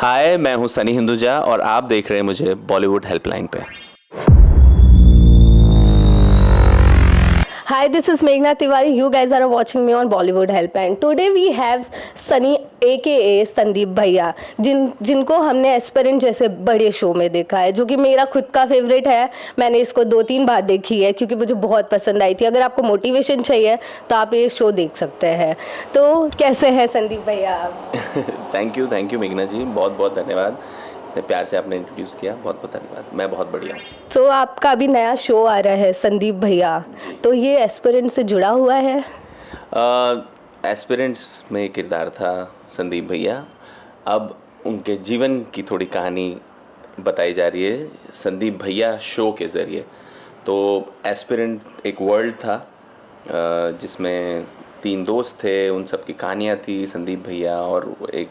हाय, मैं हूं सनी हिंदुजा और आप देख रहे हैं मुझे बॉलीवुड हेल्पलाइन पे। Hi, this is Meghna Tiwari. You guys are watching me on Bollywood Helpline. Today we have Sunny AKA Sandeep भैया जिनको हमने एस्पिरेंट जैसे बड़े शो में देखा है, जो कि मेरा खुद का फेवरेट है। मैंने इसको 2-3 बार देखी है क्योंकि मुझे बहुत पसंद आई थी। अगर आपको मोटिवेशन चाहिए तो आप ये शो देख सकते हैं। तो कैसे हैं संदीप भैया आप? थैंक यू मेघना जी, बहुत बहुत धन्यवाद। इतने प्यार से आपने इंट्रोड्यूस किया, बहुत बहुत धन्यवाद। मैं बहुत बढ़िया हूँ। तो आपका अभी नया शो आ रहा है संदीप भैया, तो ये एस्पिरेंट से जुड़ा हुआ है? एस्पिरेंट्स में किरदार था संदीप भैया। अब उनके जीवन की थोड़ी कहानी बताई जा रही है संदीप भैया शो के ज़रिए। तो एस्पिरेंट एक वर्ल्ड था जिसमें 3 दोस्त थे, उन सब की कहानियाँ थी। संदीप भैया और एक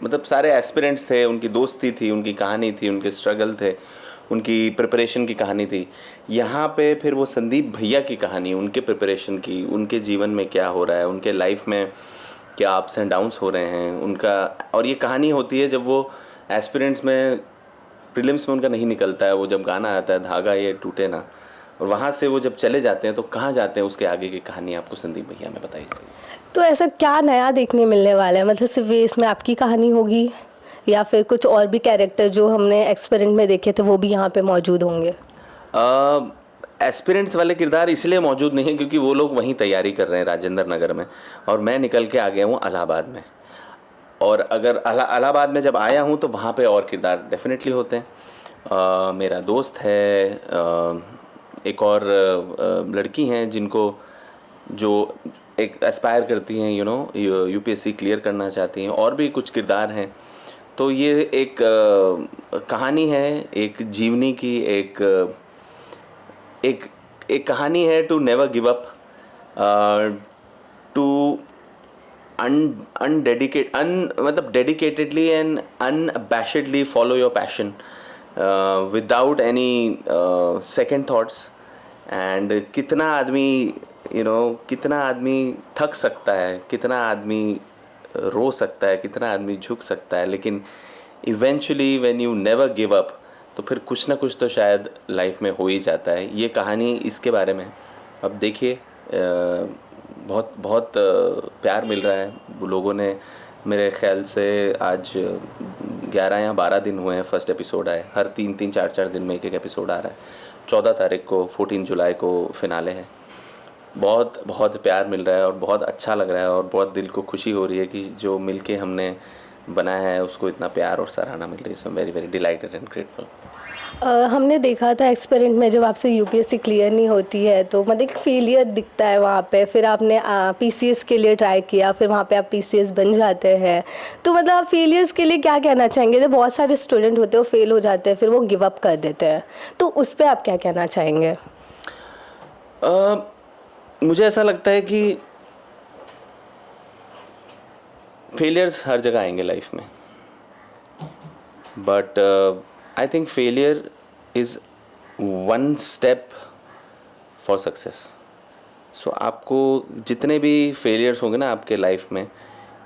मतलब सारे एस्पिरेंट्स थे, उनकी दोस्ती थी, उनकी कहानी थी, उनके स्ट्रगल थे, उनकी प्रिपरेशन की कहानी थी। यहाँ पे फिर वो संदीप भैया की कहानी, उनके प्रिपरेशन की, उनके जीवन में क्या हो रहा है, उनके लाइफ में क्या अप्स एंड डाउन्स हो रहे हैं उनका। और ये कहानी होती है जब वो एस्पिरेंट्स में, प्रीलिम्स में उनका नहीं निकलता है, वो जब गाना आता है धागा ये टूटे ना, और वहाँ से वो जब चले जाते हैं तो कहाँ जाते हैं, उसके आगे की कहानी आपको संदीप भैया में बताई जाएगी। तो ऐसा क्या नया देखने मिलने वाला है? मतलब सिर्फ ये इसमें आपकी कहानी होगी या फिर कुछ और भी कैरेक्टर जो हमने एक्सपेरिमेंट में देखे थे वो भी यहाँ पे मौजूद होंगे? एस्पिरेंट्स वाले किरदार इसलिए मौजूद नहीं है क्योंकि वो लोग वहीं तैयारी कर रहे हैं राजेंद्र नगर में, और मैं निकल के आ गया हूँ इलाहाबाद में। और अगर इलाहाबाद में जब आया हूँ तो वहाँ पे और किरदार डेफिनेटली होते हैं। मेरा दोस्त है, एक और लड़की हैं जिनको जो एक एस्पायर करती हैं, यूपीएससी क्लियर करना चाहती हैं, और भी कुछ किरदार हैं। तो ये एक कहानी है, एक जीवनी की एक कहानी है, to never give up, to मतलब dedicatedly and unabashedly follow your passion without any second thoughts. And कितना आदमी थक सकता है, कितना आदमी रो सकता है, कितना आदमी झुक सकता है, लेकिन eventually when you never give up तो फिर कुछ ना कुछ तो शायद लाइफ में हो ही जाता है। ये कहानी इसके बारे में। अब देखिए, बहुत बहुत प्यार मिल रहा है लोगों ने। मेरे ख्याल से आज 11 या 12 दिन हुए हैं फर्स्ट एपिसोड आए। हर 3-3, 4-4 दिन में एक एपिसोड आ रहा है। 14 तारीख को, 14 जुलाई को फिनाले है। बहुत बहुत प्यार मिल रहा है और बहुत अच्छा लग रहा है, और बहुत दिल को खुशी हो रही है कि जो मिलके हमने बनाया है उसको इतना प्यार और सराहना मिल रही है। So very very delighted and grateful. हमने देखा था एक्सपेरिमेंट में जब आपसे यूपीएससी क्लियर नहीं होती है तो मतलब एक फेलियर दिखता है वहाँ पे। फिर आपने पीसीएस के लिए ट्राई किया, फिर वहाँ पे आप पीसीएस बन जाते हैं। तो मतलब आप फेलियर्स के लिए क्या कहना चाहेंगे? जब बहुत सारे स्टूडेंट होते हैं वो फेल हो जाते हैं, फिर वो गिव अप कर देते हैं, तो उस पर आप क्या कहना चाहेंगे? मुझे ऐसा लगता है कि फेलियर्स हर जगह आएंगे लाइफ में, but I think failure is one step for success. So आपको जितने भी फेलियर्स होंगे ना आपके लाइफ में,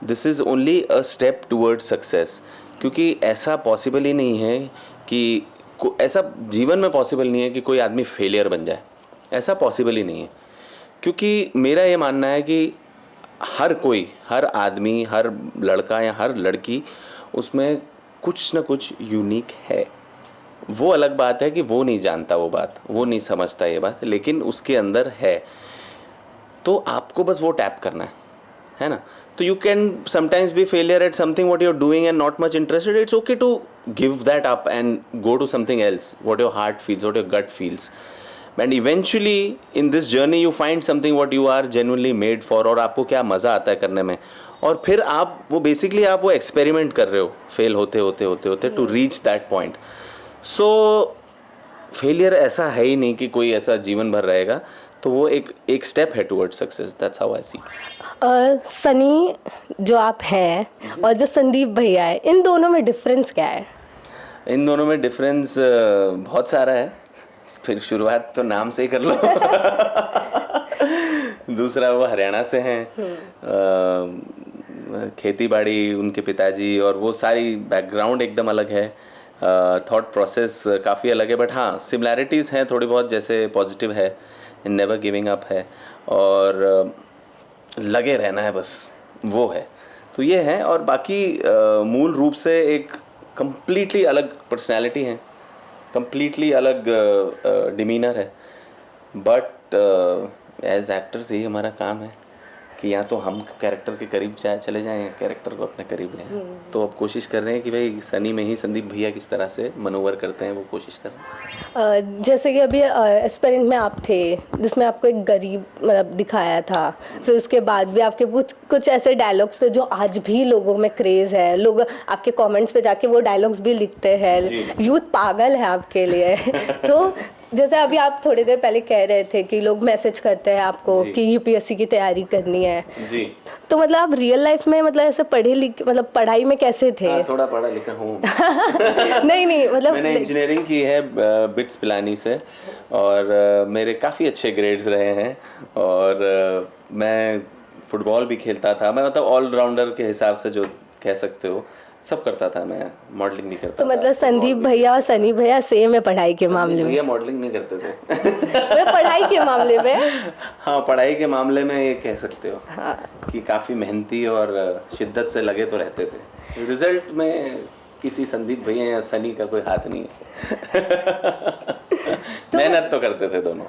this is only a step towards success. क्योंकि ऐसा पॉसिबल ही नहीं है कि ऐसा जीवन में पॉसिबल नहीं है कि कोई आदमी फेलियर बन जाए। ऐसा पॉसिबल ही नहीं है, क्योंकि मेरा ये मानना है कि हर आदमी, हर लड़का या हर लड़की, उसमें कुछ ना कुछ यूनिक है। वो अलग बात है कि वो नहीं जानता वो बात, वो नहीं समझता ये बात, लेकिन उसके अंदर है। तो आपको बस वो टैप करना है ना। तो you can sometimes be failure at something what you are doing and not much interested. It's okay to give that up and go to something else, what your heart feels, what your gut feels. And eventually in this journey you find something what you are genuinely made for, और आपको क्या मज़ा आता है करने में। और फिर आप वो एक्सपेरिमेंट कर रहे हो, फेल होते to reach that point. So failure ऐसा है ही नहीं कि कोई ऐसा जीवन भर रहेगा। तो वो एक स्टेप है towards success. That's how I see. Sunny जो आप हैं और जो संदीप भैया है, इन दोनों में डिफरेंस क्या है? इन दोनों में डिफरेंस बहुत सारा है। फिर शुरुआत तो नाम से ही कर लो। दूसरा, वो हरियाणा से हैं, खेती बाड़ी उनके पिताजी और वो सारी बैकग्राउंड एकदम अलग है, थॉट प्रोसेस काफ़ी अलग है, बट हाँ सिमिलैरिटीज़ हैं थोड़ी बहुत, जैसे पॉजिटिव है, नेवर गिविंग अप है, और लगे रहना है बस, वो है। तो ये है, और बाकी मूल रूप से एक कम्प्लीटली अलग पर्सनैलिटी है, कम्प्लीटली अलग डिमीनर है, बट एज एक्टर्स यही हमारा काम है कि या तो हम कैरेक्टर के करीब चले जाएं या कैरेक्टर को अपने करीब लें। तो अब कोशिश कर रहे हैं कि भाई सनी में ही संदीप भैया किस तरह से मनोवर करते हैं, वो कोशिश कर रहे हैं। जैसे कि अभी एस्पिरेंट में आप थे जिसमें आपको एक गरीब मतलब दिखाया था, फिर उसके बाद भी आपके कुछ ऐसे डायलॉग्स थे जो आज भी लोगों में क्रेज़ है, लोग आपके कमेंट्स पे जाके वो डायलॉग्स भी लिखते हैं, यूथ पागल है आपके लिए। तो जैसे अभी आप थोड़ी देर पहले कह रहे थे कि लोग मैसेज करते हैं आपको कि यूपीएससी की तैयारी करनी है जी, तो मतलब आप रियल लाइफ में मतलब ऐसे पढ़े लिखे मतलब पढ़ाई में कैसे थे? थोड़ा पढ़ा लिखा हूँ। नहीं मतलब मैंने इंजीनियरिंग की है बिट्स पिलानी से, और मेरे काफ़ी अच्छे ग्रेड्स रहे हैं, और मैं फुटबॉल भी खेलता था, मैं मतलब ऑलराउंडर के हिसाब से जो कह सकते हो सब करता था मैं, मॉडलिंग भी करता तो मतलब संदीप भैया और सनी भैया सेम है पढ़ाई के मामले में? भैया मॉडलिंग नहीं करते थे। मतलब पढ़ाई के मामले में? हाँ, पढ़ाई के मामले में ये कह सकते हो कि काफ़ी मेहनती और शिद्दत से लगे तो रहते थे। रिजल्ट में किसी संदीप भैया या सनी का कोई हाथ नहीं है। मेहनत तो करते थे दोनों।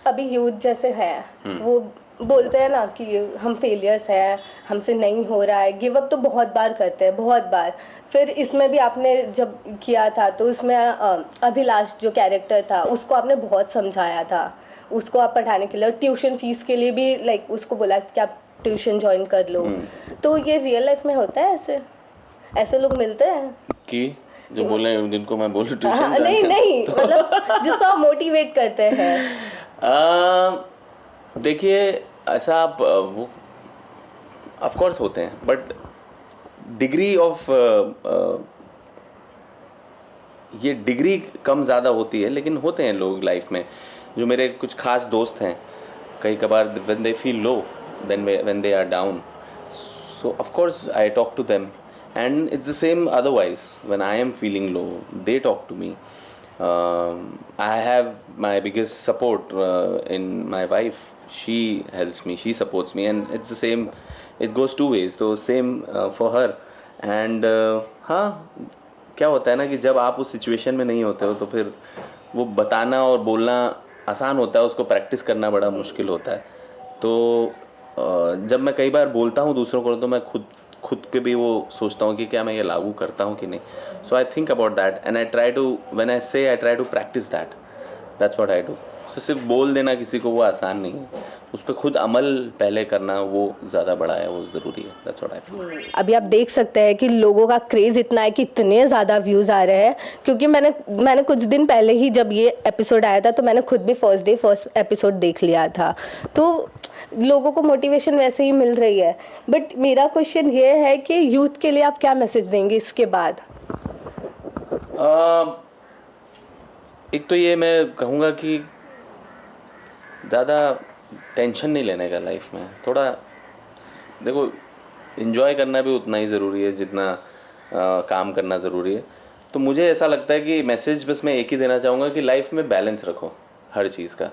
अभी यूथ जैसे है वो बोलते हैं ना कि हम फेलियर्स हैं, हमसे नहीं हो रहा है, गिव अप तो बहुत बार करते हैं, बहुत बार। फिर इसमें भी आपने जब किया था तो इसमें अभिलाष जो कैरेक्टर था उसको आपने बहुत समझाया था, उसको आप पढ़ाने के लिए, और ट्यूशन फीस के लिए भी लाइक उसको बोला कि आप ट्यूशन ज्वाइन कर लो। तो ये रियल लाइफ में होता है ऐसे लोग मिलते हैं कि जो बोले जिनको मैं बोलूं ट्यूशन नहीं मतलब जिसको आप मोटिवेट करते हैं? देखिए ऐसा आप वो ऑफ कोर्स होते हैं, बट डिग्री ऑफ ये डिग्री कम ज़्यादा होती है, लेकिन होते हैं लोग लाइफ में। जो मेरे कुछ खास दोस्त हैं, कई कबार when they feel low, when they are down, so of course I talk to them, and it's the same otherwise. When I am feeling low, they talk to me. I have my biggest support in my wife. She helps me, she supports me, and it's the same, it goes two ways, so same for her. And हाँ, क्या होता है ना कि जब आप उस situation में नहीं होते हो तो फिर वो बताना और बोलना आसान होता है, उसको प्रैक्टिस करना बड़ा मुश्किल होता है। तो जब मैं कई बार बोलता हूँ दूसरों को तो मैं खुद पे भी वो सोचता हूँ कि क्या मैं ये लागू करता हूँ कि नहीं। So I think about that and I try to, when I say I try to practice that's what I do. So सिर्फ बोल देना किसी को वो आसान नहीं है, उस पर खुद अमल पहले करना वो ज़्यादा बड़ा है, वो ज़रूरी है। That's what I feel. अभी आप देख सकते हैं कि लोगों का क्रेज़ इतना है कि इतने ज़्यादा व्यूज़ आ रहे हैं, क्योंकि मैंने कुछ दिन पहले ही जब ये एपिसोड आया था तो मैंने खुद भी फर्स्ट एपिसोड देख लिया था, तो लोगों को मोटिवेशन वैसे ही मिल रही है। बट मेरा क्वेश्चन ये है कि यूथ के लिए आप क्या मैसेज देंगे इसके बाद? एक तो ये मैं कहूँगा कि ज़्यादा टेंशन नहीं लेने का लाइफ में, थोड़ा देखो एंजॉय करना भी उतना ही ज़रूरी है जितना काम करना ज़रूरी है। तो मुझे ऐसा लगता है कि मैसेज बस मैं एक ही देना चाहूँगा कि लाइफ में बैलेंस रखो हर चीज़ का,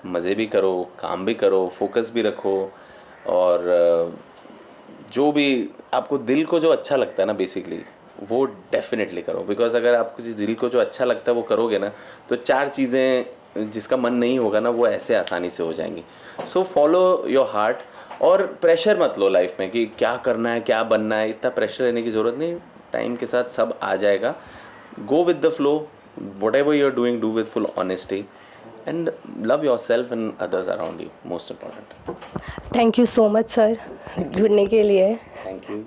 मज़े भी करो, काम भी करो, फोकस भी रखो, और जो भी आपको दिल को जो अच्छा लगता है ना बेसिकली वो डेफिनेटली करो। बिकॉज अगर आपको दिल को जो अच्छा लगता है वो करोगे ना तो चार चीज़ें जिसका मन नहीं होगा ना वो ऐसे आसानी से हो जाएंगी। सो फॉलो योर हार्ट, और प्रेशर मत लो लाइफ में कि क्या करना है क्या बनना है, इतना प्रेशर लेने की ज़रूरत नहीं, टाइम के साथ सब आ जाएगा। Go with the flow, whatever you are doing do with full honesty, and love yourself and others around you, most important. Thank you so much sir जुड़ने के लिए। Thank you.